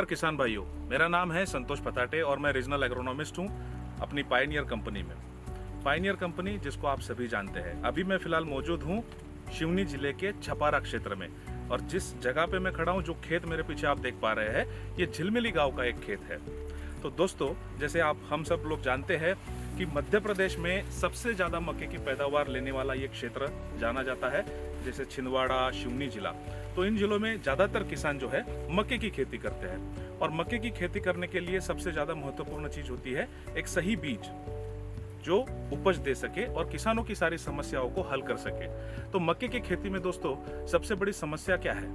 नमस्कार किसान भाइयों, मेरा नाम है संतोष पताटे और मैं रीजनल एग्रोनॉमिस्ट हूँ अपनी पायनियर कंपनी में। पायनियर कंपनी जिसको आप सभी जानते हैं। अभी मैं फिलहाल मौजूद हूँ सिवनी जिले के छपारा क्षेत्र में, और जिस जगह पे मैं खड़ा हूँ, जो खेत मेरे पीछे आप देख पा रहे हैं, ये झिलमिली गांव का एक खेत है। तो दोस्तों, जैसे हम सब लोग जानते हैं कि मध्य प्रदेश में सबसे ज़्यादा मक्के की पैदावार लेने वाला ये क्षेत्र जाना जाता है, जैसे छिंदवाड़ा, सिवनी जिला। तो इन जिलों में ज़्यादातर किसान जो है मक्के की खेती करते हैं, और मक्के की खेती करने के लिए सबसे ज़्यादा महत्वपूर्ण चीज़ होती है एक सही बीज जो उपज दे सके और किसानों की सारी समस्याओं को हल कर सके। तो मक्के की खेती में दोस्तों सबसे बड़ी समस्या क्या है?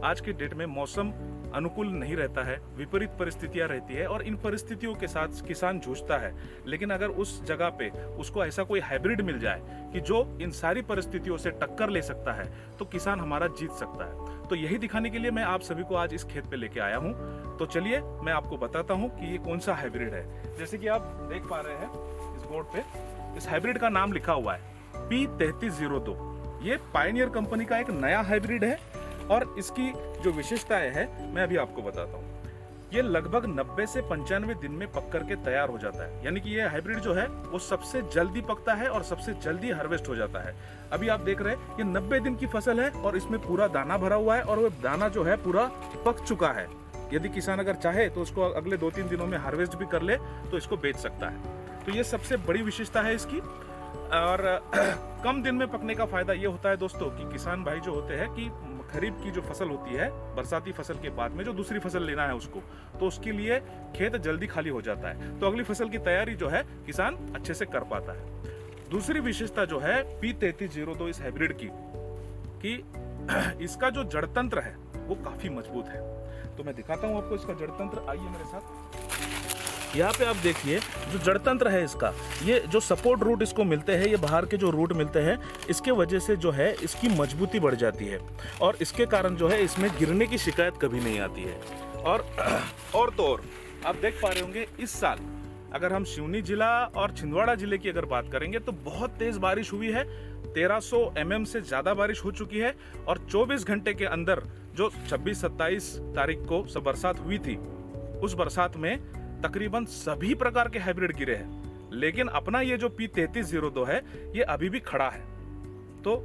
आज की डेट में मौसम अनुकूल नहीं रहता है, विपरीत परिस्थितियां रहती है, और इन परिस्थितियों के साथ किसान जूझता है। लेकिन अगर उस जगह पे उसको ऐसा कोई हाइब्रिड मिल जाए कि जो इन सारी परिस्थितियों से टक्कर ले सकता है, तो किसान हमारा जीत सकता है। तो यही दिखाने के लिए मैं आप सभी को आज इस खेत पे लेके आया हूँ। तो चलिए मैं आपको बताता हूँ कि ये कौन सा हाइब्रिड है। जैसे कि आप देख पा रहे हैं इस बोर्ड पे, इस हाइब्रिड का नाम लिखा हुआ है P3302। ये पायनियर कंपनी का एक नया हाइब्रिड है, और इसकी जो विशेषताएं है मैं अभी आपको बताता हूँ। ये लगभग 90 से 95 दिन में पक करके तैयार हो जाता है, यानी कि ये हाइब्रिड जो है वो सबसे जल्दी पकता है और सबसे जल्दी हार्वेस्ट हो जाता है। अभी आप देख रहे हैं ये 90 दिन की फसल है और इसमें पूरा दाना भरा हुआ है, और वो दाना जो है पूरा पक चुका है। यदि किसान अगर चाहे तो उसको अगले 2-3 दिनों में हार्वेस्ट भी कर ले तो इसको बेच सकता है। तो ये सबसे बड़ी विशेषता है इसकी। और कम दिन में पकने का फायदा ये होता है दोस्तों कि किसान भाई जो होते हैं कि खरीफ की जो फसल होती है, बरसाती फसल के बाद में जो दूसरी फसल लेना है उसको, तो उसके लिए खेत जल्दी खाली हो जाता है, तो अगली फसल की तैयारी जो है किसान अच्छे से कर पाता है। दूसरी विशेषता जो है P3302 इस हाइब्रिड की, कि इसका जो जड़तंत्र है वो काफी मजबूत है। तो मैं दिखाता हूं आपको इसका जड़तंत्र, आइए मेरे साथ। यहाँ पे आप देखिए जो जड़तंत्र है इसका, ये जो सपोर्ट रूट इसको मिलते हैं, ये बाहर के जो रूट मिलते हैं, इसके वजह से जो है इसकी मजबूती बढ़ जाती है, और इसके कारण जो है इसमें गिरने की शिकायत कभी नहीं आती है। और तो और आप देख पा रहे होंगे इस साल अगर हम सिवनी जिला और छिंदवाड़ा जिले की अगर बात करेंगे तो बहुत तेज बारिश हुई है। 1300 mm से ज्यादा बारिश हो चुकी है, और 24 घंटे के अंदर जो 26-27 तारीख को सब बरसात हुई थी, उस बरसात में तकरीबन सभी प्रकार के हाइब्रिड गिरे हैं। लेकिन अपना ये जो P3302 है ये अभी भी खड़ा है। तो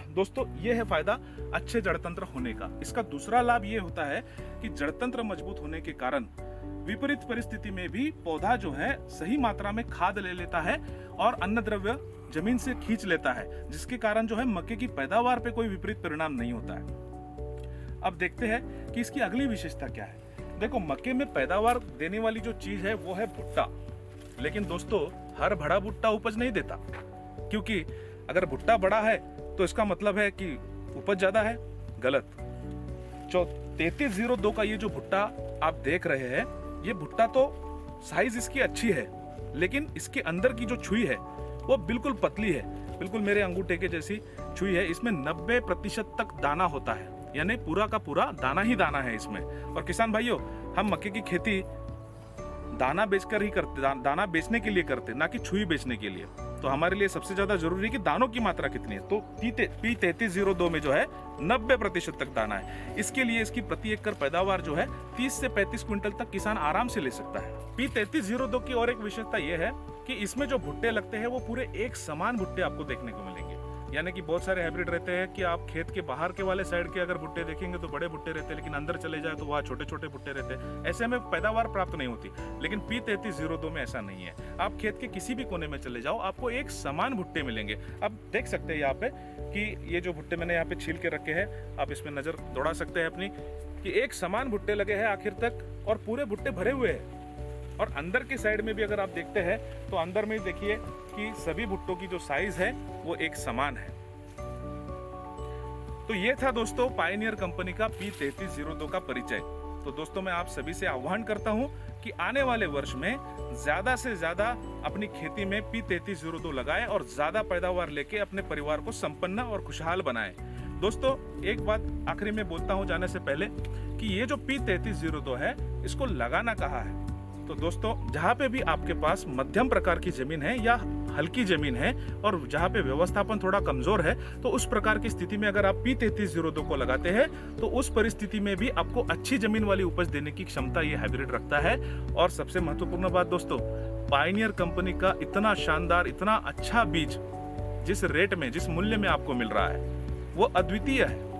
दोस्तों, ये है फायदा अच्छे जड़तंत्र होने का। इसका दूसरा लाभ ये होता है कि जड़तंत्र मजबूत होने के कारण विपरीत परिस्थिति में भी पौधा जो है सही मात्रा में खाद ले लेता है और अन्न द्रव्य जमीन से खींच लेता है, जिसके कारण जो है मक्के की पैदावार पे कोई विपरीत परिणाम नहीं होता है। अब देखते हैं कि इसकी अगली विशेषता क्या है। देखो, मक्के में पैदावार देने वाली जो चीज है वो है भुट्टा। लेकिन दोस्तों, हर बड़ा भुट्टा उपज नहीं देता, क्योंकि अगर भुट्टा बड़ा है तो इसका मतलब है कि उपज ज्यादा है। गलत। जो 3302 का ये जो भुट्टा आप देख रहे हैं, ये भुट्टा तो साइज इसकी अच्छी है, लेकिन इसके अंदर की जो छुई है वो बिल्कुल पतली है, बिल्कुल मेरे अंगूठे के जैसी छुई है। इसमें 90% तक दाना होता है, यानी पूरा का पूरा दाना ही दाना है इसमें। और किसान भाइयों, हम मक्के की खेती दाना बेचकर ही करते, दाना बेचने के लिए करते, ना कि छुई बेचने के लिए। तो हमारे लिए सबसे ज्यादा जरूरी है कि दानों की मात्रा कितनी है। तो P3302 में जो है 90% तक दाना है। इसके लिए इसकी प्रति एकड़ पैदावार जो है 30 से 35 क्विंटल तक किसान आराम से ले सकता है। P3302 की और एक विशेषता यह है कि इसमें जो भुट्टे लगते हैं वो पूरे एक समान भुट्टे आपको देखने को मिलेंगे। यानी कि बहुत सारे हाइब्रिड रहते हैं कि आप खेत के बाहर के वाले साइड के अगर भुट्टे देखेंगे तो बड़े भुट्टे रहते हैं, लेकिन अंदर चले जाए तो वहाँ छोटे छोटे भुट्टे रहते हैं। ऐसे में पैदावार प्राप्त नहीं होती। लेकिन P3302 में ऐसा नहीं है। आप खेत के किसी भी कोने में चले जाओ, आपको एक समान भुट्टे मिलेंगे। आप देख सकते हैं यहाँ पे कि ये जो भुट्टे मैंने यहाँ पे छील के रखे हैं, आप इसमें नजर दौड़ा सकते हैं अपनी, कि एक समान भुट्टे लगे हैं आखिर तक, और पूरे भुट्टे भरे हुए हैं। और अंदर की साइड में भी अगर आप देखते हैं तो अंदर में देखिए कि सभी भुट्टों की जो साइज है वो एक समान है। तो ये था दोस्तों पायनियर कंपनी का P3302 का परिचय। तो दोस्तों, मैं आप सभी से आह्वान करता हूं कि आने वाले वर्ष में ज्यादा से ज्यादा अपनी खेती में P3302 लगाएं और ज्यादा पैदावार लेके अपने परिवार को संपन्न और खुशहाल बनाएं। दोस्तों, एक बात आखिरी में बोलता हूं जाने से पहले, कि ये जो P3302 है, इसको लगाना कहाँ है। तो दोस्तों, जहाँ पे भी आपके पास मध्यम प्रकार की जमीन है या हल्की जमीन है और जहाँ पे व्यवस्थापन थोड़ा कमजोर है, तो उस प्रकार की स्थिति में अगर आप P3302 को लगाते हैं तो उस परिस्थिति में भी आपको अच्छी जमीन वाली उपज देने की क्षमता ये हाइब्रिड रखता है। और सबसे महत्वपूर्ण बात दोस्तों, पायनियर कंपनी का इतना शानदार, इतना अच्छा बीज जिस रेट में, जिस मूल्य में आपको मिल रहा है वो अद्वितीय है।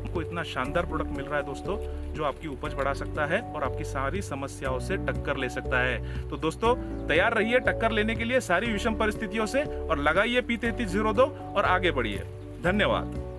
आपको इतना शानदार प्रोडक्ट मिल रहा है दोस्तों, जो आपकी उपज बढ़ा सकता है और आपकी सारी समस्याओं से टक्कर ले सकता है। तो दोस्तों तैयार रहिए टक्कर लेने के लिए सारी विषम परिस्थितियों से और लगाइए P3302 और आगे बढ़िए। धन्यवाद।